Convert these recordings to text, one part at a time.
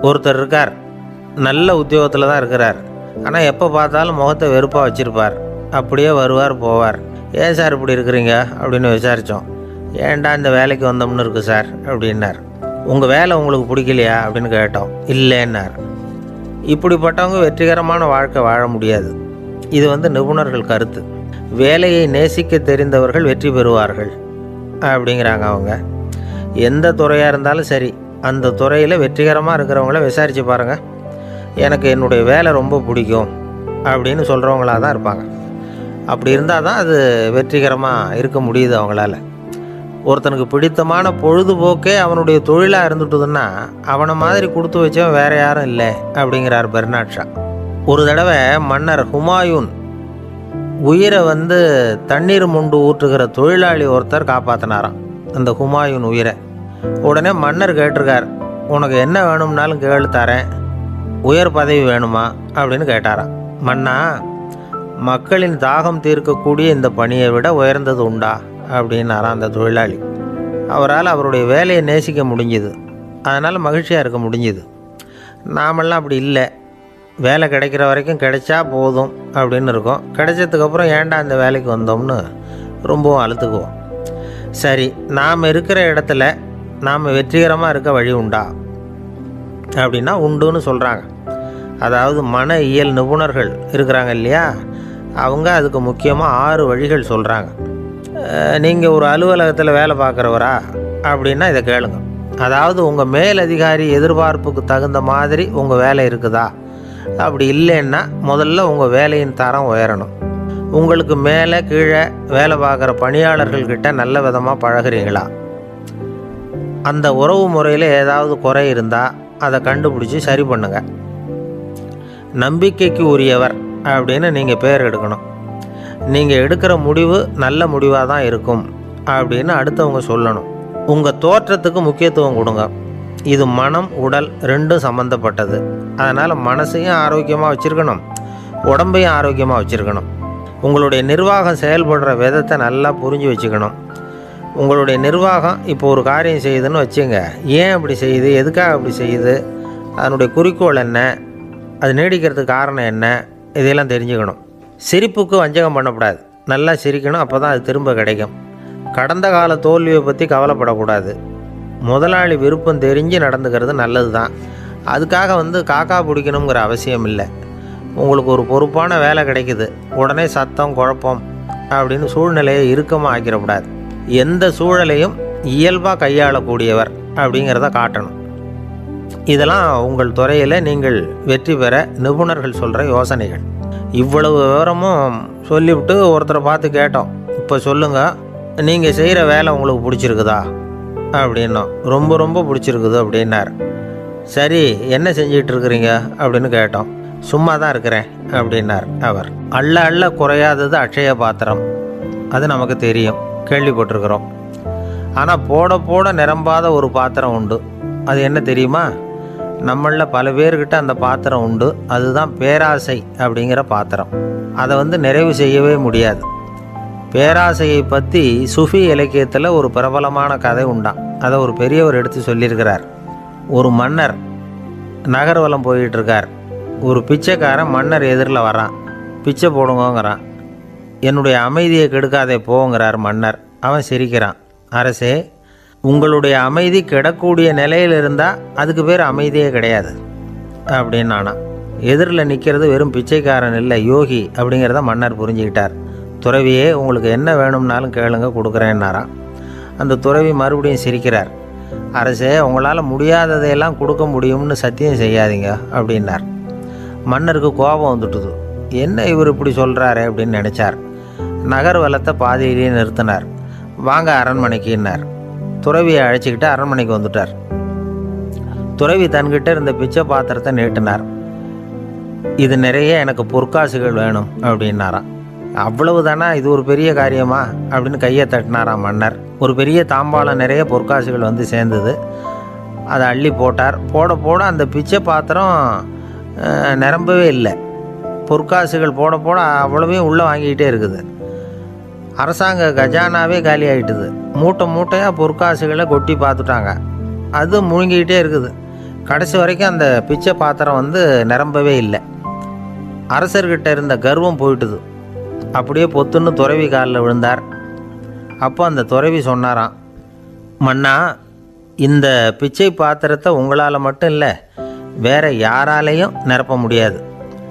ஒருத்தர் இருக்கார், நல்ல உத்தியோகத்தில் தான் இருக்கிறார். ஆனால் எப்போ பார்த்தாலும் முகத்தை வெறுப்பாக வச்சுருப்பார். அப்படியே வருவார் போவார். ஏன் சார் இப்படி இருக்கிறீங்க அப்படின்னு விசாரித்தோம். ஏன்டா இந்த வேலைக்கு வந்தோம்னு இருக்குது சார் அப்படின்னார். உங்கள் வேலை உங்களுக்கு பிடிக்கலையா அப்படின்னு கேட்டோம். இல்லைன்னார். இப்படிப்பட்டவங்க வெற்றிகரமான வாழ்க்கை வாழ முடியாது. இது நிபுணர்கள் கருத்து. வேலையை நேசிக்க தெரிந்தவர்கள் வெற்றி பெறுவார்கள் அப்படிங்கிறாங்க அவங்க. எந்த துறையாக இருந்தாலும் சரி, அந்த துறையில் வெற்றிகரமாக இருக்கிறவங்கள விசாரித்து பாருங்கள். எனக்கு என்னுடைய வேலை ரொம்ப பிடிக்கும் அப்படின்னு சொல்கிறவங்களாக தான் இருப்பாங்க. அப்படி இருந்தால் தான் அது வெற்றிகரமாக இருக்க முடியுது அவங்களால. ஒருத்தனுக்கு பிடித்தமான பொழுதுபோக்கே அவனுடைய தொழிலாக இருந்துட்டுதுன்னா அவனை மாதிரி கொடுத்து வச்சவன் வேறு யாரும் இல்லை அப்படிங்கிறார் பெர்னாட் ஷா. ஒரு தடவை மன்னர் ஹுமாயூன் உயிரை தண்ணீர் முண்டு ஊற்றுகிற தொழிலாளி ஒருத்தர் காப்பாற்றினாராம் அந்த ஹுமாயூன் உயிரை. உடனே மன்னர் கேட்டிருக்கார், உனக்கு என்ன வேணும்னாலும் கேளு தரேன், உயர் பதவி வேணுமா அப்படின்னு கேட்டாராம். மன்னா, மக்களின் தாகம் தீர்க்கக்கூடிய இந்த பணியை விட உயர்ந்தது உண்டா அப்படின்னாராம் அந்த தொழிலாளி. அவரால் அவருடைய வேலையை நேசிக்க முடிஞ்சுது, அதனால் மகிழ்ச்சியாக இருக்க முடிஞ்சுது. நாமெல்லாம் அப்படி இல்லை. வேலை கிடைக்கிற வரைக்கும் கிடைச்சா போதும் அப்படின்னு இருக்கோம். கிடைச்சதுக்கப்புறம் ஏன்டா இந்த வேலைக்கு வந்தோம்னு ரொம்பவும் அழுத்துக்குவோம். சரி, நாம் இருக்கிற இடத்துல நாம் வெற்றிகரமாக இருக்க வழி உண்டா அப்படின்னா உண்டுன்னு சொல்கிறாங்க. அதாவது மன இயல் நிபுணர்கள் இருக்கிறாங்க இல்லையா, அவங்க அதுக்கு முக்கியமாக 6 வழிகள் சொல்கிறாங்க. நீங்கள் ஒரு அலுவலகத்தில் வேலை பார்க்குறவரா அப்படின்னா இதை கேளுங்க. அதாவது உங்கள் மேலதிகாரி எதிர்பார்ப்புக்கு தகுந்த மாதிரி உங்கள் வேலை இருக்குதா? அப்படி இல்லைன்னா முதல்ல உங்கள் வேலையின் தரம் உயரணும். உங்களுக்கு மேலே கீழே வேலை பார்க்குற பணியாளர்கள்கிட்ட நல்ல விதமாக பழகிறீங்களா? அந்த உறவு முறையில் ஏதாவது குறை இருந்தால் அதை கண்டுபிடிச்சி சரி பண்ணுங்கள். நம்பிக்கைக்கு உரியவர் அப்படின்னு நீங்கள் பேர் எடுக்கணும். நீங்கள் எடுக்கிற முடிவு நல்ல முடிவாக தான் இருக்கும் அப்படின்னு அடுத்தவங்க சொல்லணும். உங்கள் தோற்றத்துக்கு முக்கியத்துவம் கொடுங்க. இது மனம் உடல் ரெண்டும் சம்மந்தப்பட்டது. அதனால் மனசையும் ஆரோக்கியமாக வச்சுருக்கணும், உடம்பையும் ஆரோக்கியமாக வச்சுருக்கணும். உங்களுடைய நிர்வாகம் செயல்படுற விதத்தை நல்லா புரிஞ்சு வச்சுக்கணும். உங்களுடைய நிர்வாகம் இப்போ ஒரு காரியம் செய்யுதுன்னு வச்சுங்க, ஏன் அப்படி செய்யுது, எதுக்காக அப்படி செய்யுது, அதனுடைய குறிக்கோள் என்ன, அது நீடிக்கிறதுக்கு காரணம் என்ன, இதையெல்லாம் தெரிஞ்சுக்கணும். சிரிப்புக்கு வஞ்சகம் பண்ணக்கூடாது. நல்லா சிரிக்கணும், அப்போ தான் அது திரும்ப கிடைக்கும். கடந்த கால தோல்வியை பற்றி கவலைப்படக்கூடாது. முதலாளி விருப்பம் தெரிஞ்சு நடந்துக்கிறது நல்லது தான். அதுக்காக காக்கா பிடிக்கணுங்கிற அவசியம் இல்லை. உங்களுக்கு ஒரு பொறுப்பான வேலை கிடைக்குது, உடனே சத்தம் குழப்பம் அப்படின்னு சூழ்நிலையை இறுக்கமாக ஆக்கிடக்கூடாது. எந்த சூழலையும் இயல்பாக கையாளக்கூடியவர் அப்படிங்கிறத காட்டணும். இதெல்லாம் உங்கள் துறையில் நீங்கள் வெற்றி பெற நிபுணர்கள் சொல்கிற யோசனைகள். இவ்வளவு விவரமும் சொல்லிவிட்டு ஒருத்தரை பார்த்து கேட்டோம், இப்போ சொல்லுங்கள், நீங்கள் செய்கிற வேலை உங்களுக்கு பிடிச்சிருக்குதா அப்படின்னோம். ரொம்ப ரொம்ப பிடிச்சிருக்குது அப்படின்னார். சரி, என்ன செஞ்சிகிட்டு இருக்கிறீங்க அப்படின்னு கேட்டோம். சும்மா தான் இருக்கிறேன் அப்படின்னார் அவர். அள்ள அள்ள குறையாதது அட்சய பாத்திரம், அது நமக்கு தெரியும், கேள்விப்பட்டிருக்கிறோம். ஆனால் போட போட நிரம்பாத ஒரு பாத்திரம் உண்டு. அது என்ன தெரியுமா? நம்மளில் பல பேர்கிட்ட அந்த பாத்திரம் உண்டு. அதுதான் பேராசை அப்படிங்கிற பாத்திரம். அதை நிறைவு செய்யவே முடியாது. பேராசையை பற்றி சுஃபி இலக்கியத்தில் ஒரு பிரபலமான கதை உண்டாம். அதை ஒரு பெரியவர் எடுத்து சொல்லியிருக்கிறார். ஒரு மன்னர் நகர்வலம் போயிட்டுருக்கார். ஒரு பிச்சைக்காரன் மன்னர் எதிரில் வரான். பிச்சை போடுங்கங்கிறான். என்னுடைய அமைதியை கெடுக்காதே போங்கிறார் மன்னர். அவன் சிரிக்கிறான். அரசே, உங்களுடைய அமைதி கெடக்கூடிய நிலையில் இருந்தால் அதுக்கு பேர் அமைதியே கிடையாது அப்படின்னு நானா. எதிரில் நிற்கிறது வெறும் பிச்சைக்காரன் இல்லை, யோகி அப்படிங்கிறத மன்னர் புரிஞ்சுக்கிட்டார். துறவியே, உங்களுக்கு என்ன வேணும்னாலும் கேளுங்க, கொடுக்குறேன்னாராம். அந்த துறவி மறுபடியும் சிரிக்கிறார். அரசே, உங்களால் முடியாததையெல்லாம் கொடுக்க முடியும்னு சத்தியம் செய்யாதீங்க அப்படின்னார். மன்னருக்கு கோபம் வந்துட்டுது. என்ன இவர் இப்படி சொல்கிறாரு அப்படின்னு நினச்சார். நகர்வலத்தை பாதியிலேயே நிறுத்தினார். வாங்க அரண்மனைக்குன்னார். துறவியை அழைச்சிக்கிட்டு அரண்மனைக்கு வந்துட்டார். துறவி தன்கிட்ட இருந்த பிச்சை பாத்திரத்தை நீட்டினார். இது நிறைய எனக்கு பொற்காசுகள் வேணும் அப்படின்னாராம். அவ்வளவு தானா, இது ஒரு பெரிய காரியமா அப்படின்னு கையை தட்டினாராம் மன்னர். ஒரு பெரிய தாம்பாளம் நிறைய பொற்காசுகள் சேர்ந்தது. அதை அள்ளி போட்டார். போட போட அந்த பிச்சை பாத்திரம் நிரம்பவே இல்லை. பொற்காசுகள் போட போட அவ்வளவையும் உள்ளே வாங்கிக்கிட்டே இருக்குது. அரசாங்க கஜானாவே காலி ஆகிட்டுது. மூட்டை மூட்டையாக பொற்காசுகளை கொட்டி பார்த்துட்டாங்க. அது முழுங்கிக்கிட்டே இருக்குது. கடைசி வரைக்கும் அந்த பிச்சை பாத்திரம் வந்து நிரம்பவே இல்லை. அரசர்கிட்ட இருந்த கர்வம் போயிட்டுது. அப்படியே பொத்துன்னு துறவி காலில் விழுந்தார். அப்போ அந்த துறவி சொன்னாராம், மன்னா, இந்த பிச்சை பாத்திரத்தை உங்களால் மட்டும் இல்லை, வேற யாராலையும் நிரப்ப முடியாது.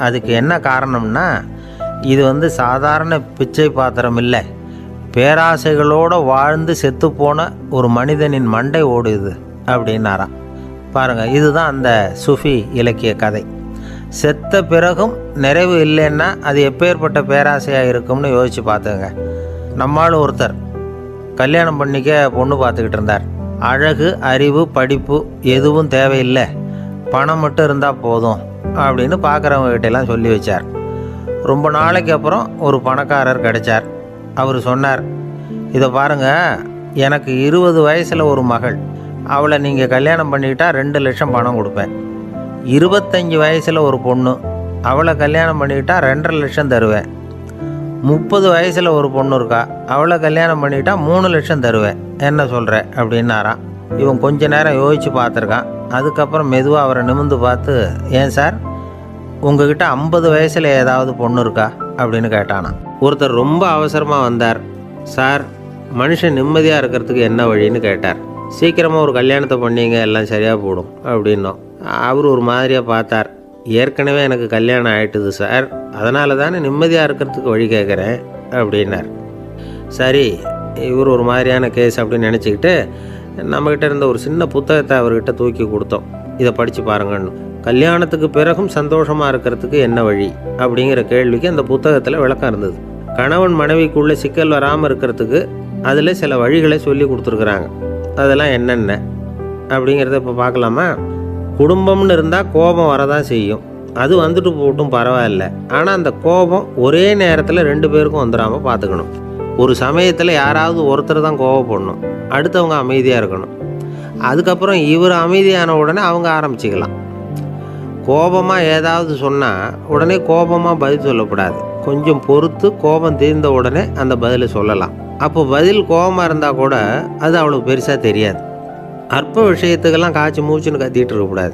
அதுக்கு என்ன காரணம்னா, இது வந்து சாதாரண பிச்சை பாத்திரம் இல்லை, பேராசைகளோடு வாழ்ந்து செத்துப்போன ஒரு மனிதனின் மண்டை ஓடுது அப்படின்னாராம். பாருங்கள், இதுதான் அந்த சுஃபி இலக்கிய கதை. செத்த பிறகும் நிறைவு இல்லைன்னா அது எப்பேற்பட்ட பேராசையாக இருக்கும்னு யோசித்து பார்த்துங்க. நம்மளும் ஒருத்தர் கல்யாணம் பண்ணிக்க பொண்ணு பார்த்துக்கிட்டு இருந்தார். அழகு, அறிவு, படிப்பு எதுவும் தேவையில்லை, பணம் மட்டும் இருந்தால் போதும் அப்படின்னு பார்க்குறவங்ககிட்டலாம் சொல்லி வச்சார். ரொம்ப நாளைக்கு அப்புறம் ஒரு பணக்காரர் கிடைச்சார். அவர் சொன்னார், இதை பாருங்கள், எனக்கு 20 வயசில் ஒரு மகள், அவளை நீங்கள் கல்யாணம் பண்ணிக்கிட்டால் 2 லட்சம் பணம் கொடுப்பேன். 25 வயசில் ஒரு பொண்ணு, அவளை கல்யாணம் பண்ணிக்கிட்டால் 2.5 லட்சம் தருவேன். 30 வயசில் ஒரு பொண்ணு இருக்கா, அவளை கல்யாணம் பண்ணிக்கிட்டால் 3 லட்சம் தருவேன். என்ன சொல்கிற அப்படின்னாராம். இவன் கொஞ்ச நேரம் யோசித்து பார்த்துருக்கான். அதுக்கப்புறம் மெதுவாக அவரை நிமிர்ந்து பார்த்து, ஏன் சார், உங்ககிட்ட 50 வயசில் ஏதாவது பொண்ணு இருக்கா அப்படின்னு கேட்டானா. ஒருத்தர் ரொம்ப அவசரமாக வந்தார். சார், மனுஷன் நிம்மதியாக இருக்கிறதுக்கு என்ன வழின்னு கேட்டார். சீக்கிரமாக ஒரு கல்யாணத்தை பண்ணிங்க, எல்லாம் சரியாக போடும் அப்படின்னோம். அவர் ஒரு மாதிரியாக பார்த்தார். ஏற்கனவே எனக்கு கல்யாணம் ஆகிட்டுது சார், அதனால தானே நிம்மதியாக இருக்கிறதுக்கு வழி கேட்குறேன் அப்படின்னார். சரி, இவர் ஒரு மாதிரியான கேஸ் அப்படின்னு நினச்சிக்கிட்டு நம்மக்கிட்ட இருந்த ஒரு சின்ன புத்தகத்தை அவர்கிட்ட தூக்கி கொடுத்தோம். இதை படித்து பாருங்கன்னு. கல்யாணத்துக்கு பிறகும் சந்தோஷமாக இருக்கிறதுக்கு என்ன வழி அப்படிங்கிற கேள்விக்கு அந்த புத்தகத்தில் விளக்கம் இருந்தது. கணவன் மனைவிக்குள்ளே சிக்கல் வராமல் இருக்கிறதுக்கு அதில் சில வழிகளை சொல்லி கொடுத்துருக்குறாங்க. அதெல்லாம் என்னென்ன அப்படிங்கிறத இப்போ பார்க்கலாமா? குடும்பம்னு இருந்தால் கோபம் வரதான் செய்யும், அது வந்துட்டு போட்டும் பரவாயில்ல. ஆனால் அந்த கோபம் ஒரே நேரத்தில் 2 பேருக்கும் வந்துடாமல் பார்த்துக்கணும். ஒரு சமயத்தில் யாராவது ஒருத்தர் தான் கோபப்படணும், அடுத்தவங்க அமைதியாக இருக்கணும். அதுக்கப்புறம் இவர் அமைதியான உடனே அவங்க ஆரம்பிச்சிக்கலாம். கோபமாக ஏதாவது சொன்னால் உடனே கோபமாக பதில் சொல்லக்கூடாது. கொஞ்சம் பொறுத்து கோபம் தீர்ந்த உடனே அந்த பதிலை சொல்லலாம். அப்போ பதில் கோபமாக இருந்தால் கூட அது அவ்வளோ பெருசாக தெரியாது. அற்ப விஷயத்துக்கெல்லாம் காய்ச்சி மூச்சுன்னு கத்திட்டு இருக்கக்கூடாது.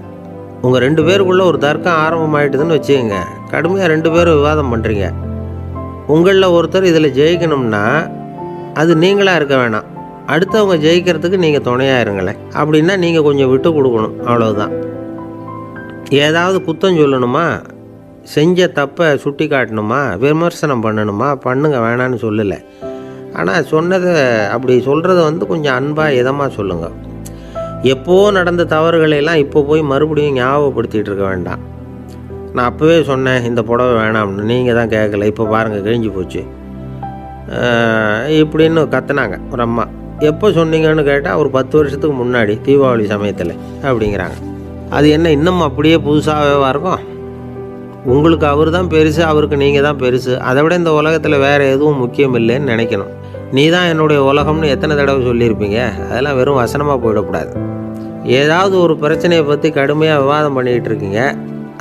உங்கள் 2 பேருக்குள்ளே ஒரு தர்க்கம் ஆரம்பமாயிட்டுதுன்னு வச்சுக்கோங்க, கடுமையாக 2 பேரும் விவாதம் பண்ணுறீங்க. உங்களில் ஒருத்தர் இதில் ஜெயிக்கணும்னா அது நீங்களாக இருக்க வேணாம், அடுத்தவங்க ஜெயிக்கிறதுக்கு நீங்கள் துணையாக இருங்களேன். அப்படின்னா நீங்கள் கொஞ்சம் விட்டு கொடுக்கணும், அவ்வளவுதான். ஏதாவது குத்தம் சொல்லணுமா, செஞ்ச தப்பை சுட்டி காட்டணுமா, விமர்சனம் பண்ணணுமா, பண்ணுங்க, வேணான்னு சொல்லலை. ஆனால் சொன்னதை அப்படி சொல்கிறத வந்து கொஞ்சம் அன்பாக இதமாக சொல்லுங்கள். எப்போது நடந்த தவறுகளையெல்லாம் இப்போ போய் மறுபடியும் ஞாபகப்படுத்திகிட்டு இருக்க வேண்டாம். நான் அப்போவே சொன்னேன் இந்த புடவை வேணாம்னு, நீங்கள் தான் கேட்கல, இப்போ பாருங்கள் கிழிஞ்சு போச்சு இப்படின்னு கத்துனாங்க ஒரு அம்மா. எப்போ சொன்னீங்கன்னு கேட்டால் ஒரு 10 வருஷத்துக்கு முன்னாடி தீபாவளி சமயத்தில் அப்படிங்கிறாங்க. அது என்ன இன்னும் அப்படியே புதுசாகவே இருக்கும்? உங்களுக்கு அவர் தான் பெருசு, அவருக்கு நீங்கள் தான் பெருசு. அதை விட இந்த உலகத்தில் வேறு எதுவும் முக்கியம் இல்லைன்னு நினைக்கணும். நீ தான் என்னுடைய உலகம்னு எத்தனை தடவை சொல்லியிருப்பீங்க? அதெல்லாம் வெறும் வசனமாக போயிடக்கூடாது. ஏதாவது ஒரு பிரச்சனையை பற்றி கடுமையாக விவாதம் பண்ணிக்கிட்டு இருக்கீங்க,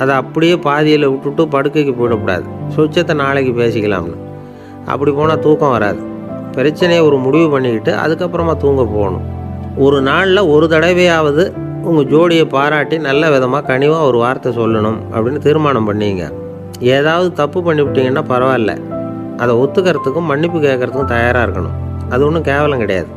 அதை அப்படியே பாதியில் விட்டுட்டு படுக்கைக்கு போயிடக்கூடாது. சுச்சத்தை நாளைக்கு பேசிக்கலாம்னு. அப்படி போனால் தூக்கம் வராது. பிரச்சனையை ஒரு முடிவு பண்ணிக்கிட்டு அதுக்கப்புறமா தூங்க போகணும். ஒரு நாளில் ஒரு தடவையாவது உங்கள் ஜோடியை பாராட்டி நல்ல விதமாக கனிவாக ஒரு வார்த்தை சொல்லணும் அப்படின்னு தீர்மானம் பண்ணிங்க. ஏதாவது தப்பு பண்ணிவிட்டீங்கன்னா பரவாயில்ல, அதை ஒத்துக்கிறதுக்கும் மன்னிப்பு கேட்குறதுக்கும் தயாராக இருக்கணும். அது ஒன்றும் கேவலம் கிடையாது.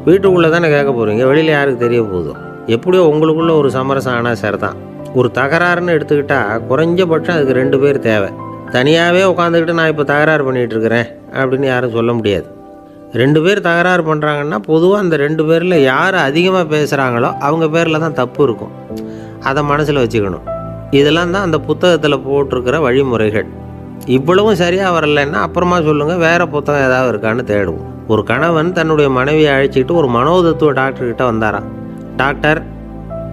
வீட்டுக்குள்ளே தானே கேட்க போகிறீங்க, வெளியில் யாருக்கு தெரிய போதும்? எப்படியோ உங்களுக்குள்ளே ஒரு சமரசம் ஆனால் சரிதான். ஒரு தகராறுன்னு எடுத்துக்கிட்டால் குறைஞ்சபட்சம் அதுக்கு 2 பேர் தேவை. தனியாகவே உட்காந்துக்கிட்டு நான் இப்போ தகராறு பண்ணிகிட்டு இருக்கிறேன் அப்படின்னு யாரும் சொல்ல முடியாது. 2 பேர் தகராறு பண்ணுறாங்கன்னா பொதுவாக அந்த 2 பேரில் யார் அதிகமாக பேசுகிறாங்களோ அவங்க பேரில் தான் தப்பு இருக்கும். அதை மனசில் வச்சுக்கணும். இதெல்லாம் தான் அந்த புத்தகத்தில் போட்டிருக்கிற வழிமுறைகள். இவ்வளவும் சரியாக வரலைன்னா அப்புறமா சொல்லுங்கள், வேறு புத்தகம் ஏதாவது இருக்கான்னு தேடுவோம். ஒரு கணவன் தன்னுடைய மனைவியை அழைச்சிக்கிட்டு ஒரு மனோதத்துவ டாக்டர்கிட்ட வந்தாராம். டாக்டர்,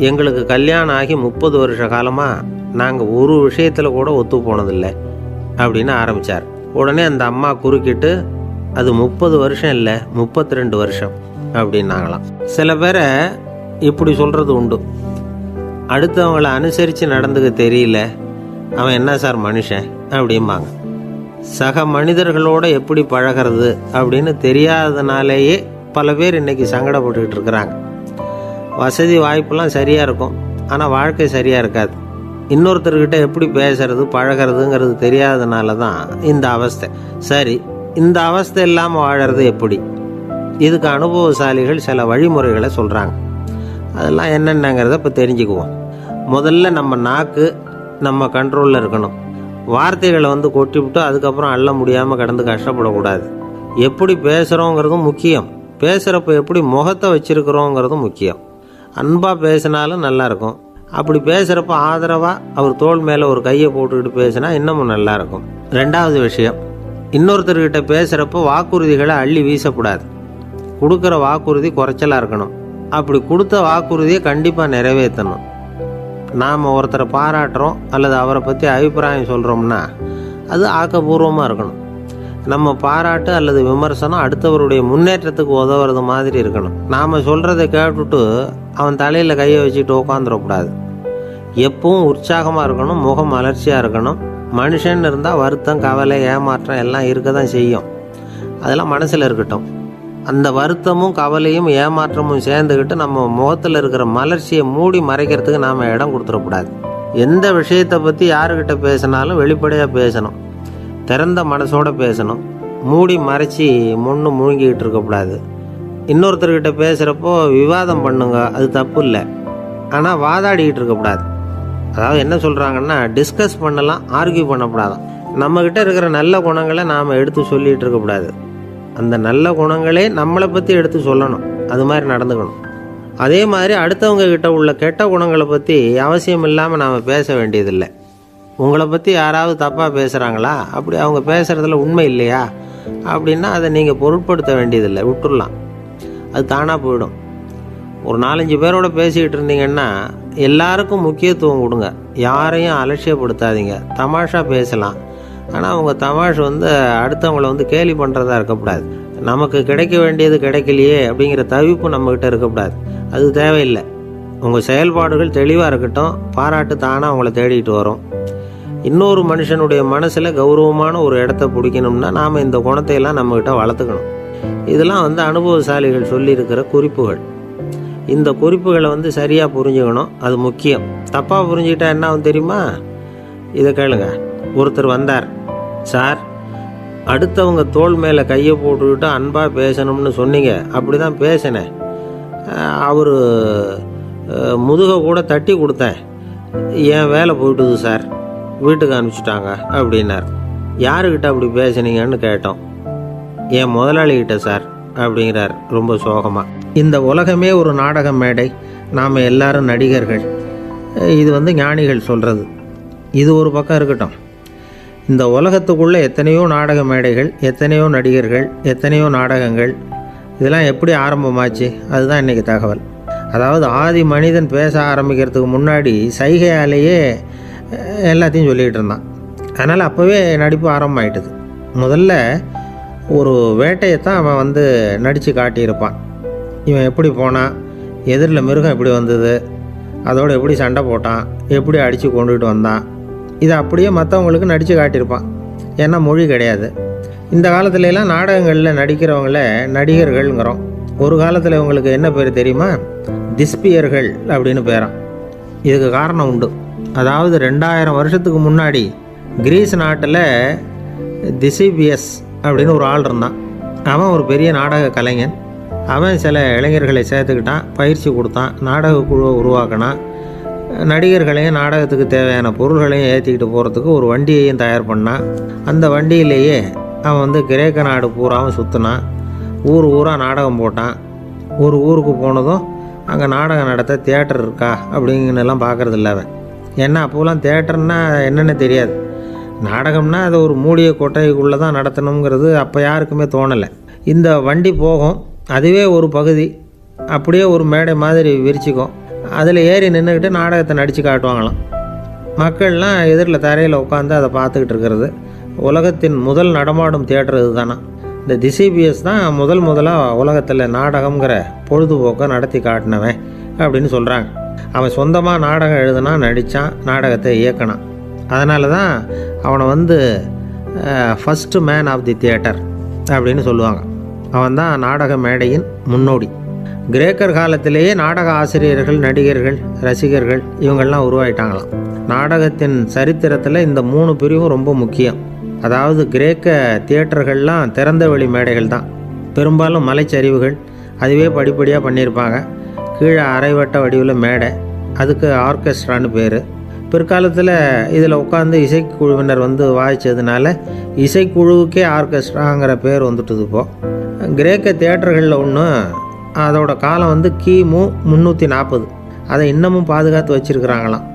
எங்களுக்கு கல்யாணம் ஆகி 30 வருஷ காலமாக நாங்கள் ஒரு விஷயத்தில் கூட ஒத்து போனதில்லை அப்படின்னு ஆரம்பித்தார். உடனே அந்த அம்மா குறுக்கிட்டு, அது 30 வருஷம் இல்லை 32 வருஷம் அப்படின்னாங்களாம். சில பேரை இப்படி சொல்கிறது உண்டு, அடுத்தவங்களை அனுசரித்து நடந்துக்க தெரியல, அவன் என்ன சார் மனுஷன் அப்படிம்பாங்க. சக மனிதர்களோடு எப்படி பழகிறது அப்படின்னு தெரியாததுனாலேயே பல பேர் இன்றைக்கி சங்கடப்பட்டுக்கிட்டு இருக்கிறாங்க. வசதி வாய்ப்பெல்லாம் சரியாக இருக்கும், ஆனால் வாழ்க்கை சரியாக இருக்காது. இன்னொருத்தர்கிட்ட எப்படி பேசுறது பழகிறதுங்கிறது தெரியாதனால தான் இந்த அவஸ்தை. சரி, இந்த அவஸ்தை இல்லாமல் வாழறது எப்படி? இதுக்கு அனுபவசாலிகள் சில வழிமுறைகளை சொல்கிறாங்க. அதெல்லாம் என்னென்னங்கிறத இப்போ தெரிஞ்சுக்குவோம். முதல்ல நம்ம நாக்கு நம்ம கண்ட்ரோலில் இருக்கணும். வார்த்தைகளை கொட்டிவிட்டு அதுக்கப்புறம் அள்ள முடியாமல் கடந்து கஷ்டப்படக்கூடாது. எப்படி பேசுகிறோங்கிறதும் முக்கியம். பேசுகிறப்ப எப்படி முகத்தை வச்சுருக்கிறோங்கிறதும் முக்கியம். அன்பாக பேசினாலும் நல்லாயிருக்கும். அப்படி பேசுகிறப்ப ஆதரவாக அவர் தோள் மேலே ஒரு கையை போட்டுக்கிட்டு பேசினா இன்னமும் நல்லாயிருக்கும். ரெண்டாவது விஷயம், இன்னொருத்தர்கிட்ட பேசுகிறப்ப வாக்குறுதிகளை அள்ளி வீசக்கூடாது. கொடுக்குற வாக்குறுதி குறைச்சலாக இருக்கணும். அப்படி கொடுத்த வாக்குறுதியை கண்டிப்பாக நிறைவேற்றணும். நாம் ஒருத்தரை பாராட்டுறோம் அல்லது அவரை பற்றி அபிப்பிராயம் சொல்கிறோம்னா அது ஆக்கப்பூர்வமாக இருக்கணும். நம்ம பாராட்டு அல்லது விமர்சனம் அடுத்தவருடைய முன்னேற்றத்துக்கு உதவுறது மாதிரி இருக்கணும். நாம் சொல்கிறத கேட்டுட்டு அவன் தலையில் கையை வச்சுட்டு உட்காந்துடக்கூடாது. எப்பவும் உற்சாகமாக இருக்கணும், முகம் மலர்ச்சியாக இருக்கணும். மனுஷன் இருந்தால் வருத்தம், கவலை, ஏமாற்றம் எல்லாம் இருக்க தான் செய்யும். அதெல்லாம் மனசில் இருக்கட்டும். அந்த வருத்தமும் கவலையும் ஏமாற்றமும் சேர்ந்துக்கிட்டு நம்ம முகத்தில் இருக்கிற மலர்ச்சியை மூடி மறைக்கிறதுக்கு நாம் இடம் கொடுத்துடக்கூடாது. எந்த விஷயத்தை பற்றி யாருக்கிட்ட பேசினாலும் வெளிப்படையாக பேசணும். திறந்த மனசோடு பேசணும். மூடி மறைச்சி முன்னு முழுங்கிக்கிட்டு இருக்கக்கூடாது. இன்னொருத்தர்கிட்ட பேசுகிறப்போ விவாதம் பண்ணுங்க, அது தப்பு இல்லை. ஆனால் வாதாடிக்கிட்டு இருக்கக்கூடாது. அதாவது என்ன சொல்கிறாங்கன்னா, டிஸ்கஸ் பண்ணலாம், ஆர்கியூ பண்ணக்கூடாதான். நம்மக்கிட்ட இருக்கிற நல்ல குணங்களை நாம் எடுத்து சொல்லிகிட்டு இருக்கக்கூடாது. அந்த நல்ல குணங்களே நம்மளை பற்றி எடுத்து சொல்லணும். அது மாதிரி நடந்துக்கணும். அதே மாதிரி அடுத்தவங்க கிட்ட உள்ள கெட்ட குணங்களை பற்றி அவசியம் இல்லாமல் நாம் பேச வேண்டியதில்லை. உங்களை பற்றி யாராவது தப்பாக பேசுகிறாங்களா, அப்படி அவங்க பேசுகிறதுல உண்மை இல்லையா அப்படின்னா அதை நீங்கள் பொருட்படுத்த வேண்டியதில்லை, விட்டுடலாம். அது தானாக போயிடும். ஒரு 4-5 பேரோட பேசிக்கிட்டு இருந்தீங்கன்னா எல்லாருக்கும் முக்கியத்துவம் கொடுங்க. யாரையும் அலட்சியப்படுத்தாதீங்க. தமாஷா பேசலாம். ஆனால் அவங்க தமாஷ் அடுத்தவங்களை கேலி பண்ணுறதா இருக்கக்கூடாது. நமக்கு கிடைக்க வேண்டியது கிடைக்கலையே அப்படிங்கிற தவிப்பு நம்மக்கிட்ட இருக்கக்கூடாது. அது தேவையில்லை. உங்கள் செயல்பாடுகள் தெளிவாக இருக்கட்டும். பாராட்டு தானாக அவங்கள தேடிட்டு வரும். இன்னொரு மனுஷனுடைய மனசில் கௌரவமான ஒரு இடத்த பிடிக்கணும்னா நாம் இந்த குணத்தையெல்லாம் நம்மக்கிட்ட வளர்த்துக்கணும். இதெல்லாம் அனுபவசாலிகள் சொல்லியிருக்கிற குறிப்புகள். இந்த குறிப்புகளை சரியாக புரிஞ்சுக்கணும். அது முக்கியம். தப்பாக புரிஞ்சுக்கிட்டா என்ன ஆகும் தெரியுமா? இதை கேளுங்க. ஒருத்தர் வந்தார். சார், அடுத்தவங்க தோள் மேலே கையை போட்டுக்கிட்டு அன்பாக பேசணும்னு சொன்னீங்க. அப்படி தான் பேசினேன். அவர் முதுகை கூட தட்டி கொடுத்தேன். என் வேலை போயிட்டுது சார், வீட்டுக்கு அனுப்பிச்சிட்டாங்க அப்படின்னார். யாருக்கிட்ட அப்படி பேசுனீங்கன்னு கேட்டோம். என் முதலாளிகிட்ட சார் அப்படிங்கிறார் ரொம்ப சோகமாக. இந்த உலகமே ஒரு நாடக மேடை. நாம் எல்லாரும் நடிகர்கள். இது ஞானிகள் சொல்கிறது. இது ஒரு பக்கம் இருக்கட்டும். இந்த உலகத்துக்குள்ளே எத்தனையோ நாடக மேடைகள், எத்தனையோ நடிகர்கள், எத்தனையோ நாடகங்கள். இதெல்லாம் எப்படி ஆரம்பமாச்சு? அதுதான் இன்றைக்கி தகவல். அதாவது ஆதி மனிதன் பேச ஆரம்பிக்கிறதுக்கு முன்னாடி சைகையாலேயே எல்லாத்தையும் சொல்லிக்கிட்டு இருந்தான். அதனால் அப்போவே நடிப்பு ஆரம்பமாயிட்டுது. முதல்ல ஒரு வேட்டையைத்தான் அவன் நடித்து காட்டியிருப்பான். இவன் எப்படி போனான், எதிரில் மிருகம் எப்படி வந்தது, அதோடு எப்படி சண்டை போட்டான், எப்படி அடித்து கொண்டுகிட்டு வந்தான். இதை அப்படியே மற்றவங்களுக்கு நடித்து காட்டியிருப்பான். ஏன்னா மொழி கிடையாது. இந்த காலத்துலலாம் நாடகங்களில் நடிக்கிறவங்கள நடிகர்கள்ங்கிறோம். ஒரு காலத்தில் இவங்களுக்கு என்ன பேர் தெரியுமா? திஸ்பியர்கள் அப்படின்னு பேரான். இதுக்கு காரணம் உண்டு. அதாவது 2000 வருஷத்துக்கு முன்னாடி கிரீஸ் நாட்டில் திசிபியஸ் அப்படின்னு ஒரு ஆள் இருந்தான். அவன் ஒரு பெரிய நாடக கலைஞன். அவன் சில இளைஞர்களை சேர்த்துக்கிட்டான், பயிற்சி கொடுத்தான், நாடக குழுவை உருவாக்கினான். நடிகர்களையும் நாடகத்துக்கு தேவையான பொருள்களையும் ஏற்றிக்கிட்டு போகிறதுக்கு ஒரு வண்டியையும் தயார் பண்ணான். அந்த வண்டியிலேயே அவன் கிரேக்க நாடு பூராவும் சுற்றினான். ஊர் ஊராக நாடகம் போட்டான். ஒரு ஊருக்கு போனதும் அங்கே நாடகம் நடத்த தியேட்டர் இருக்கா அப்படிங்கன்னெல்லாம் பார்க்குறதில்ல அவன். ஏன்னா அப்போலாம் தியேட்டர்னா என்னென்னு தெரியாது. நாடகம்னா அதை ஒரு மூடிய கொட்டைக்குள்ளே தான் நடத்தணுங்கிறது அப்போ யாருக்குமே தோணலை. இந்த வண்டி போகும், அதுவே ஒரு பகுதி அப்படியே ஒரு மேடை மாதிரி விரிச்சிக்கும். அதில் ஏறி நின்றுக்கிட்டு நாடகத்தை நடித்து காட்டுவாங்களாம். மக்கள்லாம் எதிரில் தரையில் உட்காந்து அதை பார்த்துக்கிட்டு இருக்கிறது. உலகத்தின் முதல் நடமாடும் தியேட்டர் இது தானா. இந்த திசிபிஎஸ் தான் முதலாக உலகத்தில் நாடகங்கிற பொழுதுபோக்கை நடத்தி காட்டினவன் அப்படின்னு சொல்கிறாங்க. அவன் சொந்தமாக நாடகம் எழுதுனா, நடித்தான், நாடகத்தை இயக்கினான். அதனால தான் அவனை first man of the theatre அப்படின்னு சொல்லுவாங்க. அவன் தான் நாடக மேடையின் முன்னோடி. கிரேக்கர் காலத்திலேயே நாடக ஆசிரியர்கள், நடிகர்கள், ரசிகர்கள் இவங்கெல்லாம் உருவாயிட்டாங்களாம். நாடகத்தின் சரித்திரத்தில் இந்த 3 பிரிவும் ரொம்ப முக்கியம். அதாவது கிரேக்க தியேட்டர்கள்லாம் திறந்த வெளி மேடைகள் தான். பெரும்பாலும் மலைச்சரிவுகள், அதுவே படிப்படியாக பண்ணியிருப்பாங்க. கீழே அரைவட்ட வடிவில் மேடை, அதுக்கு ஆர்கெஸ்ட்ரான்னு பேர். பிற்காலத்தில் இதில் உட்காந்து இசைக்குழுவினர் வாய்ச்சதுனால இசைக்குழுவுக்கே ஆர்கெஸ்ட்ராங்கிற பேர் வந்துட்டுது. இப்போது கிரேக்க தியேட்டர்களில் ஒன்று, அதோட காலம் கிமு 340. அதை இன்னமும் பாதுகாத்து வச்சுருக்கிறாங்களாம்.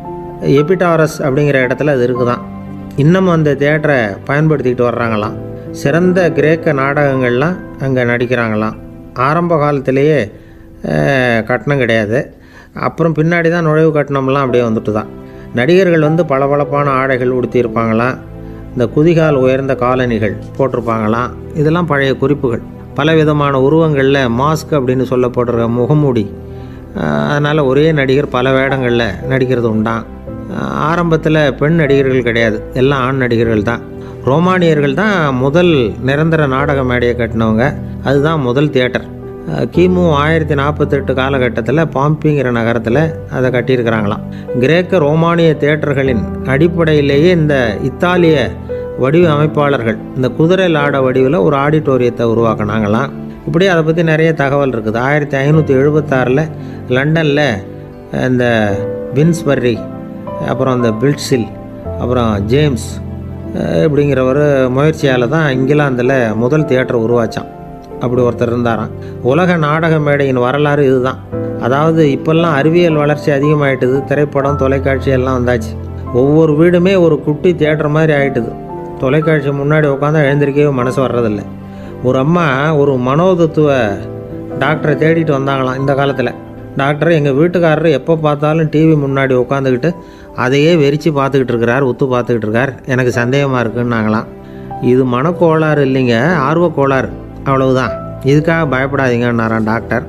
எபிடாரஸ் அப்படிங்கிற இடத்துல அது இருக்குதான். இன்னமும் அந்த தியேட்டரை பயன்படுத்திக்கிட்டு வர்றாங்களாம். சிறந்த கிரேக்க நாடகங்கள்லாம் அங்கே நடிக்கிறாங்களாம். ஆரம்ப காலத்திலேயே கட்டணம் கிடையாது. அப்புறம் பின்னாடி தான் நுழைவு கட்டணம்லாம் அப்படியே வந்துட்டு தான். நடிகர்கள் பளபளப்பான ஆடைகள் உடுத்தியிருப்பாங்களாம். இந்த குதிகால் உயர்ந்த காலணிகள் போட்டிருப்பாங்களாம். இதெல்லாம் பழைய குறிப்புகள். பலவிதமான உருவங்களில் மாஸ்க் அப்படின்னு சொல்லப்படுற முகமூடி. அதனால் ஒரே நடிகர் பல வேடங்களில் நடிக்கிறது உண்டான். ஆரம்பத்தில் பெண் நடிகர்கள் கிடையாது, எல்லாம் ஆண் நடிகர்கள் தான். ரோமானியர்கள் தான் முதல் நிரந்தர நாடக மேடையை கட்டினவங்க. அதுதான் முதல் தியேட்டர். கிமு 1048 காலகட்டத்தில் பாம்பிங்கிற நகரத்தில் அதை கட்டியிருக்கிறாங்களாம். கிரேக்க ரோமானிய தியேட்டர்களின் அடிப்படையிலேயே இந்த இத்தாலிய வடிவ அமைப்பாளர்கள் இந்த குதிரை லாட வடிவில் ஒரு ஆடிட்டோரியத்தை உருவாக்கினாங்களாம். இப்படி அதை பற்றி நிறைய தகவல் இருக்குது. 1576 லண்டனில் இந்த வின்ஸ்பர்ரி, அப்புறம் இந்த பில்ட்ஸில், அப்புறம் ஜேம்ஸ் இப்படிங்கிறவர் முயற்சியால் தான் இங்கிலாந்தில் முதல் தியேட்டர் உருவாச்சான். அப்படி ஒருத்தர் இருந்தாராம். உலக நாடக மேடையின் வரலாறு இதுதான். அதாவது இப்போல்லாம் அறிவியல் வளர்ச்சி அதிகமாகிட்டுது. திரைப்படம், தொலைக்காட்சி எல்லாம் வந்தாச்சு. ஒவ்வொரு வீடுமே ஒரு குட்டி தியேட்டர் மாதிரி ஆகிட்டுது. தொலைக்காட்சி முன்னாடி உட்காந்தா எழுந்திருக்கவே மனசு வர்றதில்லை. ஒரு அம்மா ஒரு மனோதத்துவ டாக்டரை தேடிட்டு வந்தாங்களாம் இந்த காலத்தில். டாக்டர், எங்கள் வீட்டுக்காரர் எப்போ பார்த்தாலும் டிவி முன்னாடி உட்காந்துக்கிட்டு அதையே வெறிச்சு பார்த்துக்கிட்டு இருக்கிறார், உத்து பார்த்துக்கிட்டு இருக்கார், எனக்கு சந்தேகமாக இருக்குன்னாங்களாம். இது மனக்கோளாறு இல்லைங்க, ஆர்வக்கோளாறு, அவ்வளவுதான், இதுக்காக பயப்படாதீங்கன்னாரான் டாக்டர்.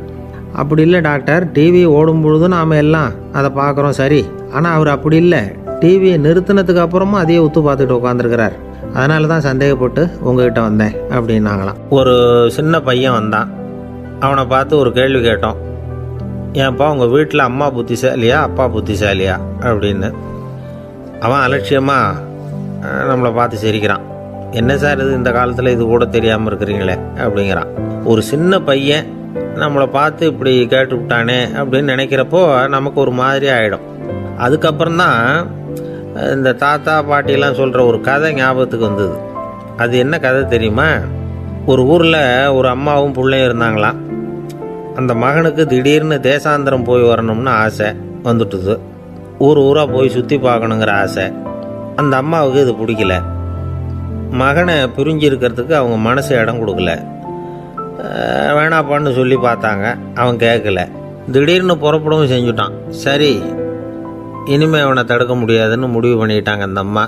அப்படி இல்லை டாக்டர், டிவி ஓடும் பொழுது நாம் எல்லாம் அதை பார்க்குறோம் சரி, ஆனால் அவர் அப்படி இல்லை, டிவியை நிறுத்தினதுக்கு அப்புறமும் அதையே உத்து பார்த்துக்கிட்டு உட்காந்துருக்கிறார், அதனால தான் சந்தேகப்பட்டு உங்ககிட்ட வந்தேன் அப்படின்னாங்களாம். ஒரு சின்ன பையன் வந்தான். அவனை பார்த்து ஒரு கேள்வி கேட்டோம். ஏன்ப்பா உங்கள் வீட்டில் அம்மா புத்திசாலியா அப்பா புத்திசாலியா அப்படின்னு. அவன் அலட்சியமாக நம்மளை பார்த்து சிரிக்கிறான். என்ன சார் இது, இந்த காலத்தில் இது கூட தெரியாமல் இருக்கிறீங்களே அப்படிங்கிறான். ஒரு சின்ன பையன் நம்மளை பார்த்து இப்படி கேட்டுவிட்டானே அப்படின்னு நினைக்கிறப்போ நமக்கு ஒரு மாதிரி ஆகிடும். அதுக்கப்புறம்தான் இந்த தாத்தா பாட்டிலாம் சொல்கிற ஒரு கதை ஞாபகத்துக்கு வந்தது. அது என்ன கதை தெரியுமா? ஒரு ஊரில் ஒரு அம்மாவும் பிள்ளையும் இருந்தாங்களாம். அந்த மகனுக்கு திடீர்னு தேசாந்திரம் போய் வரணும்னு ஆசை வந்துட்டுது. ஊராக போய் சுற்றி பார்க்கணுங்கிற ஆசை. அந்த அம்மாவுக்கு இது பிடிக்கல. மகனை பிரிஞ்சு இருக்கிறதுக்கு அவங்க மனசு இடம் கொடுக்கல. வேணாப்பான்னு சொல்லி பார்த்தாங்க, அவன் கேட்கல. திடீர்னு புறப்படவும் செஞ்சுட்டான். சரி, இனிமேல் அவனை தடுக்க முடியாதுன்னு முடிவு பண்ணிட்டாங்க அந்த அம்மா.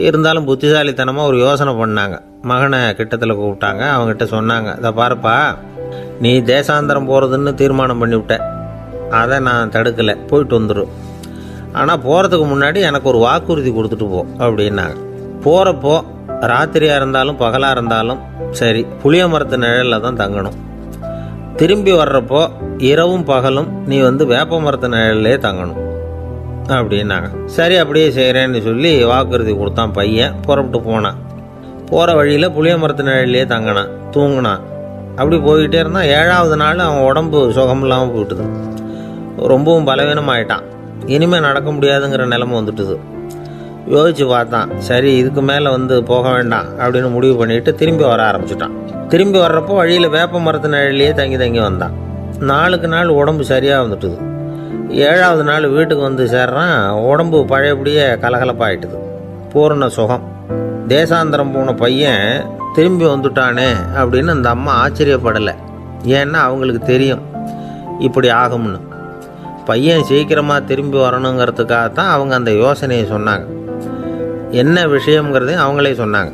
இருந்தாலும் புத்திசாலித்தனமாக ஒரு யோசனை பண்ணாங்க. மகனை கிட்டத்தில் கூப்பிட்டாங்க. அவங்ககிட்ட சொன்னாங்க, இதை பாருப்பா, நீ தேசாந்திரம் போகிறதுன்னு தீர்மானம் பண்ணிவிட்ட, அதை நான் தடுக்கலை, போயிட்டு வந்துடும். ஆனால் போகிறதுக்கு முன்னாடி எனக்கு ஒரு வாக்குறுதி கொடுத்துட்டு போ அப்படின்னாங்க. போகிறப்போ ராத்திரியாக இருந்தாலும் பகலாக இருந்தாலும் சரி, புளிய மரத்து நிழலில் தான் தங்கணும். திரும்பி வர்றப்போ இரவும் பகலும் நீ வேப்ப மரத்து நிழல்லே தங்கணும் அப்படின்னாங்க. சரி, அப்படியே செய்கிறேன்னு சொல்லி வாக்குறுதி கொடுத்தான் பையன். புறப்பட்டு போனான். போகிற வழியில் புளிய மரத்து நிழல்லே தங்கினான், தூங்கினான். அப்படி போய்கிட்டே இருந்தான். 7ஆவது நாள் அவன் உடம்பு சுகம் இல்லாமல் போயிட்டுது. ரொம்பவும் பலவீனமாயிட்டான். இனிமேல் நடக்க முடியாதுங்கிற நிலைமை வந்துட்டுது. யோசித்து பார்த்தான். சரி, இதுக்கு மேலே போக வேண்டாம் அப்படின்னு முடிவு பண்ணிட்டு திரும்பி வர ஆரம்பிச்சிட்டான். திரும்பி வர்றப்போ வழியில் வேப்ப மரத்து நிழல்லையே தங்கி வந்தான். நாளுக்கு நாள் உடம்பு சரியாக வந்துட்டுது. 7ஆவது நாள் வீட்டுக்கு சேர்றான். உடம்பு பழையபடியே கலகலப்பாயிட்டுது. பூரண சுகம். தேசாந்திரம் போன பையன் திரும்பி வந்துட்டானே அப்படின்னு அந்த அம்மா ஆச்சரியப்படலை. ஏன்னா அவங்களுக்கு தெரியும் இப்படி ஆகும்னு. பையன் சீக்கிரமாக திரும்பி வரணுங்கிறதுக்காகத்தான் அவங்க அந்த யோசனையை சொன்னாங்க. என்ன விஷயங்கிறதையும் அவங்களே சொன்னாங்க.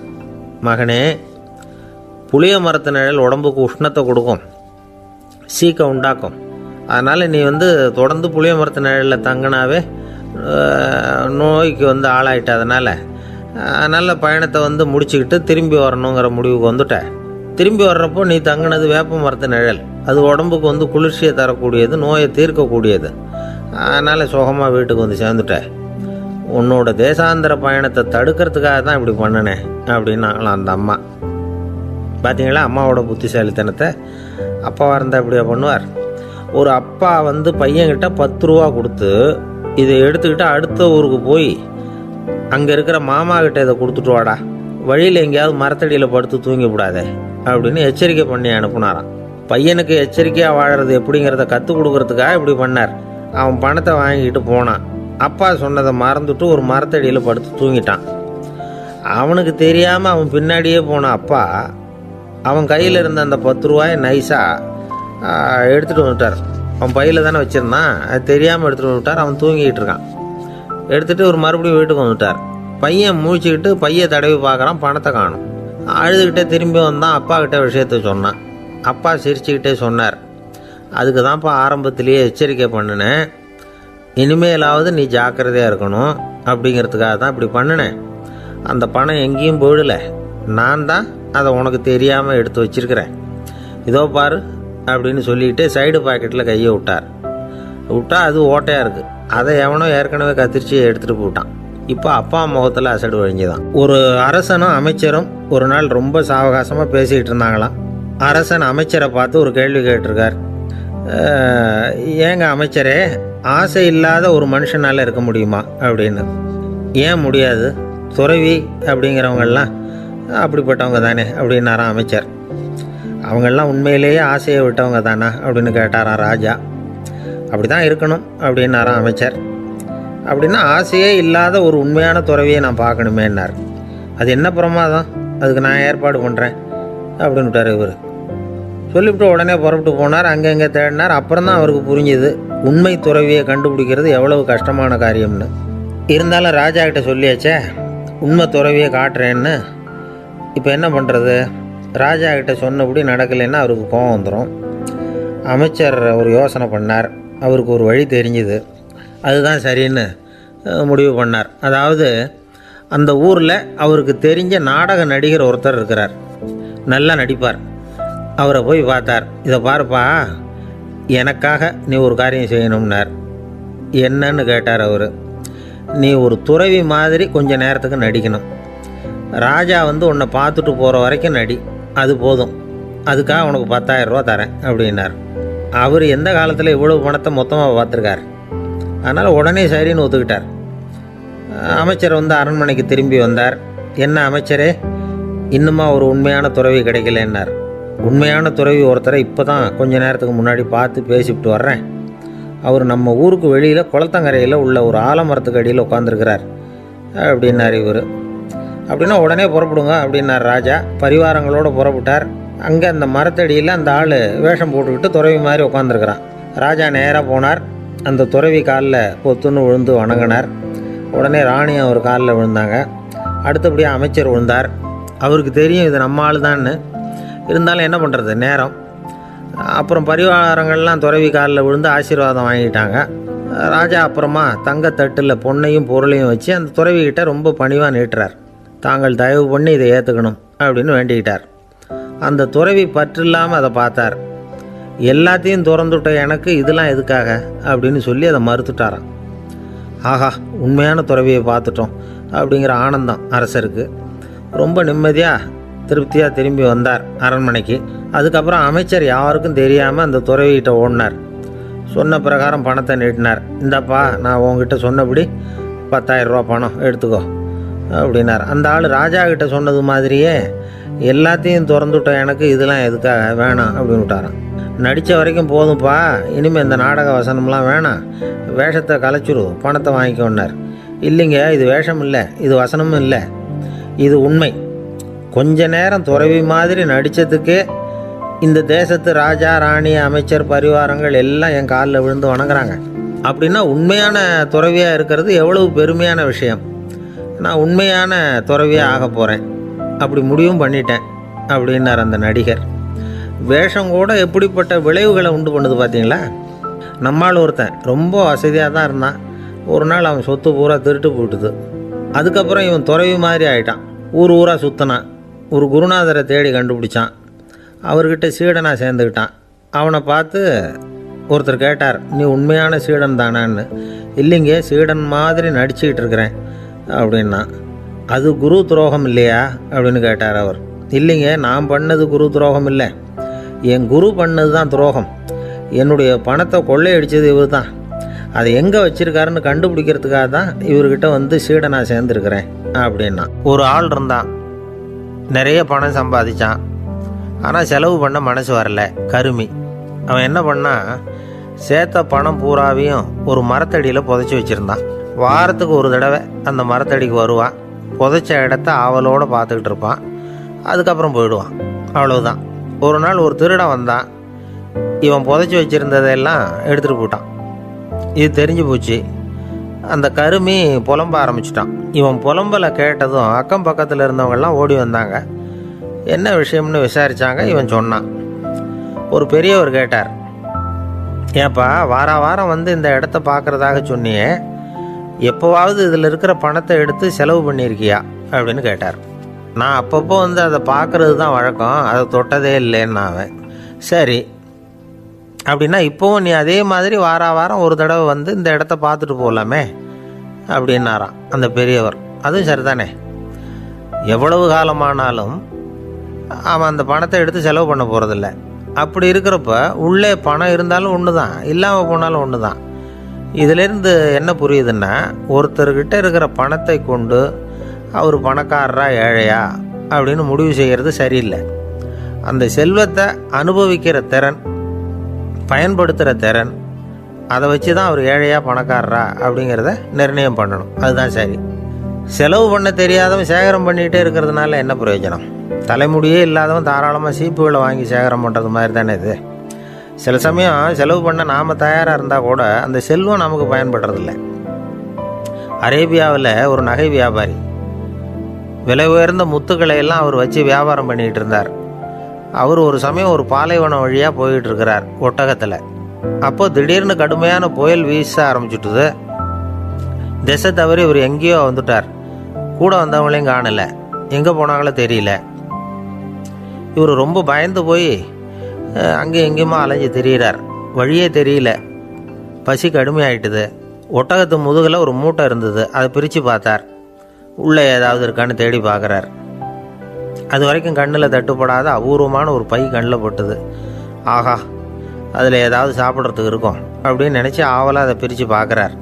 மகனே, புளிய மரத்து நிழல் உடம்புக்கு உஷ்ணத்தை கொடுக்கும், சீக்க உண்டாக்கும். அதனால் நீ தொடர்ந்து புளிய மரத்து நிழலில் தங்கினாவே நோய்க்கு ஆளாயிட்ட. அதனால் நல்ல பயணத்தை முடிச்சுக்கிட்டு திரும்பி வரணுங்கிற முடிவுக்கு வந்துட்ட. திரும்பி வர்றப்போ நீ தங்கினது வேப்ப மரத்து நிழல். அது உடம்புக்கு வந்து குளிர்ச்சியை தரக்கூடியது, நோயை தீர்க்கக்கூடியது. அதனால் சுகமாக வீட்டுக்கு வந்து சேர்ந்துட்ட. உன்னோட தேசாந்திர பயணத்தை தடுக்கிறதுக்காக தான் இப்படி பண்ணினேன் அப்படின்னாங்களாம் அந்த அம்மா. பார்த்தீங்களா அம்மாவோட புத்திசாலித்தனத்தை? அப்பாவாக இருந்தால் இப்படியா பண்ணுவார்? ஒரு அப்பா வந்து பையன்கிட்ட 10 ரூபா கொடுத்து இதை எடுத்துக்கிட்டு அடுத்த ஊருக்கு போய் அங்கே இருக்கிற மாமா கிட்ட இதை கொடுத்துட்டு வாடா, வழியில் எங்கேயாவது மரத்தடியில் படுத்து தூங்கி விடாதே அப்படின்னு எச்சரிக்கை பண்ணி அனுப்புனாராம். பையனுக்கு எச்சரிக்கையாக வாழறது எப்படிங்கிறத கற்றுக் கொடுக்கறதுக்காக இப்படி பண்ணார். அவன் பணத்தை வாங்கிட்டு போனான். அப்பா சொன்னதை மறந்துட்டு ஒரு மரத்தடியில் படுத்து தூங்கிட்டான். அவனுக்கு தெரியாமல் அவன் பின்னாடியே போன அப்பா அவன் கையில் இருந்த அந்த 10 ரூபாயை நைஸாக எடுத்துகிட்டு வந்துட்டார். அவன் பையில் தானே வச்சுருந்தான், அது தெரியாமல் எடுத்துகிட்டு வந்துட்டார். அவன் தூங்கிக்கிட்டு இருக்கான். எடுத்துகிட்டு ஒரு மறுபடியும் வீட்டுக்கு வந்துட்டார். பையன் முழிச்சுக்கிட்டு பையை தடவி பார்க்குறான், பணத்தை காணும். அழுதுகிட்டே திரும்பி வந்தான். அப்பா கிட்ட விஷயத்த சொன்னான். அப்பா சிரிச்சுக்கிட்டே சொன்னார், அதுக்கு தான்ப்பா ஆரம்பத்திலேயே எச்சரிக்கை பண்ணினேன், இனிமேலாவது நீ ஜாக்கிரதையாக இருக்கணும் அப்படிங்கிறதுக்காக தான் இப்படி பண்ணினேன். அந்த பணம் எங்கேயும் போயிடலை, நான் தான் அதை உனக்கு தெரியாமல் எடுத்து வச்சிருக்கிறேன். இதோ பாரு அப்படின்னு சொல்லிக்கிட்டு சைடு பாக்கெட்டில் கையை விட்டா அது ஓட்டையாக இருக்குது. அதை எவனோ ஏற்கனவே கத்திரிச்சு எடுத்துகிட்டு போட்டான். இப்போ அப்பா முகத்தில் அசடு வழிஞ்சுதான். ஒரு அரசனும் அமைச்சரும் ஒரு நாள் ரொம்ப சாவகாசமாக பேசிக்கிட்டு இருந்தாங்களாம். அரசன் அமைச்சரை பார்த்து ஒரு கேள்வி கேட்டிருக்கார். ஏங்க அமைச்சரே, ஆசை இல்லாத ஒரு மனுஷனால் இருக்க முடியுமா அப்படின்னு. ஏன் முடியாது, துறவி அப்படிங்கிறவங்கெல்லாம் அப்படிப்பட்டவங்க தானே அப்படின்னாராம் அமைச்சர். அவங்கெல்லாம் உண்மையிலேயே ஆசையை விட்டவங்க தானா அப்படின்னு கேட்டாராம் ராஜா. அப்படி தான் இருக்கணும் அப்படின்னாராம் அமைச்சர். அப்படின்னா ஆசையே இல்லாத ஒரு உண்மையான துறவியை நான் பார்க்கணுமேன்னார். அது என்ன பிரமாதம், அதுக்கு நான் ஏற்பாடு பண்ணுறேன் அப்படின்னு விட்டார் இவர். சொல்லிவிட்டு உடனே புறப்பட்டு போனார். அங்கங்கே தேடினார். அப்புறம் தான் அவருக்கு புரிஞ்சுது உண்மை துறவியை கண்டுபிடிக்கிறது எவ்வளவு கஷ்டமான காரியம்னு. இருந்தாலும் ராஜா கிட்ட சொல்லியாச்சே உண்மை துறவியை காட்டுறேன்னு. இப்போ என்ன பண்ணுறது? ராஜா கிட்ட சொன்னபடி நடக்கலைன்னா அவருக்கு கோபம் வந்துடும். அமைச்சர் ஒரு யோசனை பண்ணார். அவருக்கு ஒரு வழி தெரிஞ்சுது. அதுதான் சரின்னு முடிவு பண்ணார். அதாவது அந்த ஊரில் அவருக்கு தெரிஞ்ச நாடக நடிகர் ஒருத்தர் இருக்கிறார், நல்லா நடிப்பார். அவரை போய் பார்த்தார். இதை பாருப்பா, எனக்காக நீ ஒரு காரியம் செய்யணும்னார். என்னன்னு கேட்டார் அவர். நீ ஒரு துறவி மாதிரி கொஞ்ச நேரத்துக்கு நடிக்கணும். ராஜா வந்து உன்னை பார்த்துட்டு போகிற வரைக்கும் நடி, அது போதும். அதுக்காக உனக்கு 10,000 ரூபா தரேன் அப்படின்னார். அவர் எந்த காலத்தில் இவ்வளவு பணத்தை மொத்தமாக பார்த்துருக்கார். அதனால் உடனே சரின்னு ஒத்துக்கிட்டார். அமைச்சர் வந்து அரண்மனைக்கு திரும்பி வந்தார். என்ன அமைச்சரே, இன்னுமா ஒரு உண்மையான துறவி கிடைக்கலன்னார். உண்மையான துறவி ஒருத்தரை இப்போ தான் கொஞ்ச நேரத்துக்கு முன்னாடி பார்த்து பேசிவிட்டு வர்றேன். அவர் நம்ம ஊருக்கு வெளியில் குளத்தங்கரையில் உள்ள ஒரு ஆலமரத்துக்கு அடியில் உட்காந்துருக்கிறார் அப்படின்னார் இவர். அப்படின்னா உடனே புறப்படுங்க அப்படின்னார் ராஜா. பரிவாரங்களோடு புறப்பட்டார். அங்கே அந்த மரத்தடியில் அந்த ஆள் வேஷம் போட்டுக்கிட்டு துறவி மாதிரி உட்காந்துருக்கிறான். ராஜா நேராக போனார். அந்த துறவி காலில் பொத்துன்னு விழுந்து வணங்கினார். உடனே ராணியும் அவர் காலில் விழுந்தாங்க. அடுத்தபடியாக அமைச்சர் விழுந்தார். அவருக்கு தெரியும் இது நம்ம ஆள் தான்னு. இருந்தாலும் என்ன பண்ணுறது, நேரம். அப்புறம் பரிவாரங்கள்லாம் துறவி காலில் விழுந்து ஆசீர்வாதம் வாங்கிட்டாங்க. ராஜா அப்புறமா தங்கத்தட்டில் பொன்னையும் பொருளையும் வச்சு அந்த துறவிக்கிட்ட ரொம்ப பணிவாக நீட்டுறார். தாங்கள் தயவு பண்ணி இதை ஏற்றுக்கணும் அப்படின்னு வேண்டிக்கிட்டார். அந்த துறவி பற்றில்லாமல் அதை பார்த்தார். எல்லாத்தையும் திறந்துவிட்ட எனக்கு இதெல்லாம் எதுக்காக அப்படின்னு சொல்லி அதை மறுத்துட்டாராம். ஆஹா, உண்மையான துறவியை பார்த்துட்டோம் அப்படிங்கிற ஆனந்தம் அரசருக்கு. ரொம்ப நிம்மதியாக திருப்தியாக திரும்பி வந்தார் அரண்மனைக்கு. அதுக்கப்புறம் அமைச்சர் யாருக்கும் தெரியாமல் அந்த துறவிகிட்ட ஓடினார். சொன்ன பிரகாரம் பணத்தை நீட்டினார். இந்தாப்பா, நான் உங்ககிட்ட சொன்னபடி 10,000 ரூபா பணம் எடுத்துக்கோ அப்படின்னார். அந்த ஆள் ராஜா கிட்ட சொன்னது மாதிரியே எல்லாத்தையும் திறந்துவிட்ட எனக்கு இதெல்லாம் எதுக்காக வேணாம் அப்படின்னு விட்டாரான். நடித்த வரைக்கும் போதும்ப்பா, இனிமேல் இந்த நாடக வசனம்லாம் வேணாம், வேஷத்தை கலைச்சிரும், பணத்தை வாங்கிக்கோன்னார். இல்லைங்க, இது வேஷம் இல்லை, இது வசனமும் இல்லை, இது உண்மை. கொஞ்ச நேரம் துறவி மாதிரி நடித்ததுக்கே இந்த தேசத்து ராஜா, ராணி, அமைச்சர், பரிவாரங்கள் எல்லாம் என் காலில் விழுந்து வணங்குறாங்க. அப்படின்னா உண்மையான துறவியாக இருக்கிறது எவ்வளவு பெருமையான விஷயம். நான் உண்மையான துறவியாக ஆக போகிறேன், அப்படி முடிவும் பண்ணிட்டேன் அப்படின்னார் அந்த நடிகர். வேஷம் கூட எப்படிப்பட்ட விளைவுகளை உண்டு பண்ணுது பார்த்தீங்களா. நம்மால் ஒருத்தன் ரொம்ப வசதியாக தான் இருந்தான். ஒரு நாள் அவன் சொத்து பூரா திருட்டு போயிட்டுது. அதுக்கப்புறம் இவன் துறவி மாதிரி ஆகிட்டான். ஊர் ஊராக சுற்றினான். ஒரு குருநாதரை தேடி கண்டுபிடிச்சான். அவர்கிட்ட சீடனாக சேர்ந்துக்கிட்டான். அவனை பார்த்து ஒருத்தர் கேட்டார், நீ உண்மையான சீடன் தானான்னு. இல்லைங்க, சீடன் மாதிரி நடிச்சுக்கிட்டு இருக்கிறேன் அப்படின்னா. அது குரு துரோகம் இல்லையா அப்படின்னு கேட்டார் அவர். இல்லைங்க, நான் பண்ணது குரு துரோகம் இல்லை, என் குரு பண்ணது தான் துரோகம். என்னுடைய பணத்தை கொள்ளையடித்தது இவர் தான். அதை எங்கே வச்சுருக்காருன்னு கண்டுபிடிக்கிறதுக்காக தான் இவர்கிட்ட வந்து சீடனாக சேர்ந்துருக்கிறேன் அப்படின்னா. ஒரு ஆள் இருந்தான், நிறைய பணம் சம்பாதிச்சான். ஆனால் செலவு பண்ண மனசு வரல, கருமி. அவன் என்ன பண்ணான், சேர்த்த பணம் பூராவையும் ஒரு மரத்தடியில் புதைச்சி வச்சுருந்தான். வாரத்துக்கு ஒரு தடவை அந்த மரத்தடிக்கு வருவான், புதைச்ச இடத்த ஆவலோடு பார்த்துக்கிட்டு இருப்பான், அதுக்கப்புறம் போயிடுவான். அவ்வளவுதான். ஒரு நாள் ஒரு திருடன் வந்தான், இவன் புதைச்சி வச்சுருந்ததெல்லாம் எடுத்துகிட்டு போயிட்டான். இது தெரிஞ்சு போச்சு. அந்த கருமி புலம்ப ஆரம்பிச்சிட்டான். இவன் புலம்பலை கேட்டதும் அக்கம் பக்கத்தில் இருந்தவங்கெல்லாம் ஓடி வந்தாங்க. என்ன விஷயம்னு விசாரித்தாங்க. இவன் சொன்னான். ஒரு பெரியவர் கேட்டார், ஏப்பா வாரம் வந்து இந்த இடத்த பார்க்குறதாக சொன்னியே, எப்போவாவது இதில் இருக்கிற பணத்தை எடுத்து செலவு பண்ணியிருக்கியா அப்படின்னு கேட்டார். நான் அப்பப்போ வந்து அதை பார்க்குறது தான் வழக்கம், அதை தொட்டதே இல்லைன்னு அவன். சரி அப்படின்னா இப்போவும் நீ அதே மாதிரி வாரம் ஒரு தடவை வந்து இந்த இடத்த பார்த்துட்டு போகலாமே அப்படின்னாராம் அந்த பெரியவர். அதுவும் சரிதானே, எவ்வளவு காலமானாலும் அவன் அந்த பணத்தை எடுத்து செலவு பண்ண போகிறதில்ல. அப்படி இருக்கிறப்ப உள்ளே பணம் இருந்தாலும் ஒன்று தான், இல்லாமல் போனாலும் ஒன்று தான். இதிலேருந்து என்ன புரியுதுன்னா, ஒருத்தர்கிட்ட இருக்கிற பணத்தை கொண்டு அவர் பணக்காரரா ஏழையா அப்படின்னு முடிவு செய்கிறது சரியில்லை. அந்த செல்வத்தை அனுபவிக்கிற திறன், பயன்படுத்துகிற திறன், அதை வச்சு தான் அவர் ஏழையா பணக்காரரா அப்படிங்கிறத நிர்ணயம் பண்ணணும். அதுதான் சரி. செலவு பண்ண தெரியாதவன் சேகரம் பண்ணிகிட்டே இருக்கிறதுனால என்ன பிரயோஜனம்? தலைமுடியே இல்லாதவன் தாராளமாக சீப்புகளை வாங்கி சேகரம் பண்ணுறது மாதிரி தானே இது. சில சமயம் செலவு பண்ண நாம் தயாராக இருந்தால் கூட அந்த செல்வம் நமக்கு பயன்படுறதில்லை. அரேபியாவில் ஒரு நகை வியாபாரி விலை உயர்ந்த முத்துக்களை எல்லாம் அவர் வச்சு வியாபாரம் பண்ணிகிட்டு இருந்தார். அவர் ஒரு சமயம் ஒரு பாலைவனம் வழியாக போயிட்டு இருக்கிறார் ஒட்டகத்தில். அப்போது திடீர்னு கடுமையான புயல் வீச ஆரம்பிச்சுட்டுது. திசை தவறி இவர் எங்கேயோ வந்துட்டார். கூட வந்தவங்களையும் காணலை, எங்கே போனாங்களோ தெரியல. இவர் ரொம்ப பயந்து போய் அங்கே எங்கேயுமா அலைஞ்சு திரியிறார். வழியே தெரியல. பசி கடுமையாயிட்டுது. ஒட்டகத்து முதுகில் ஒரு மூட்டை இருந்தது, அதை பிரித்து பார்த்தார். உள்ளே ஏதாவது இருக்கான்னு தேடி பார்க்குறார். அது வரைக்கும் கண்ணில் தட்டுப்படாத அபூர்வமான ஒரு பை கண்ணில் பட்டுது. ஆஹா, அதில் ஏதாவது சாப்பிட்றதுக்கு இருக்கும் அப்படின்னு நினச்சி ஆவலாக அதை பிரித்து பார்க்குறார்.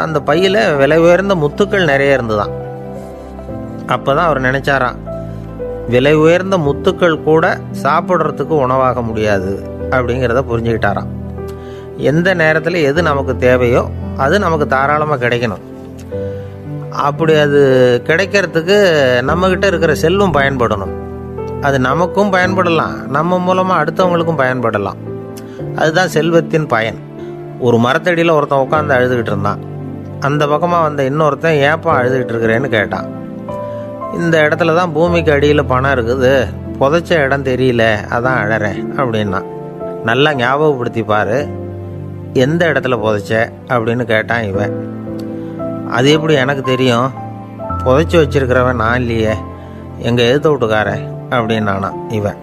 அந்த பையில் விலை உயர்ந்த முத்துக்கள் நிறைய இருந்துதான். அப்போ தான் அவர் நினச்சாராம், விலை உயர்ந்த முத்துக்கள் கூட சாப்பிட்றதுக்கு உணவாக முடியாது அப்படிங்கிறத புரிஞ்சுக்கிட்டாராம். எந்த நேரத்தில் எது நமக்கு தேவையோ அது நமக்கு தாராளமாக கிடைக்கணும். அப்படி அது கிடைக்கிறதுக்கு நம்மக்கிட்ட இருக்கிற செல்வம் பயன்படணும். அது நமக்கும் பயன்படலாம், நம்ம மூலமாக அடுத்தவங்களுக்கும் பயன்படலாம். அதுதான் செல்வத்தின் பயன். ஒரு மரத்தடியில் ஒருத்தன் உட்காந்து அழுதுகிட்டு இருந்தான். அந்த பக்கமாக வந்த இன்னொருத்தன், ஏப்பா அழுதுகிட்டு இருக்கிறேன்னு கேட்டான். இந்த இடத்துல தான் பூமிக்கு அடியில் பணம் இருக்குது, புதைச்ச இடம் தெரியல, அதான் அழறேன் அப்படின்னா. நல்லா ஞாபகப்படுத்தி பாரு, எந்த இடத்துல புதைச்ச அப்படின்னு கேட்டான் இவன். அது எப்படி எனக்கு தெரியும், புதைச்சி வச்சிருக்கிறவன் நான் இல்லையே, எங்கள் எதிர்த்த வீட்டுக்காரன் அப்படின்னானா இவன்.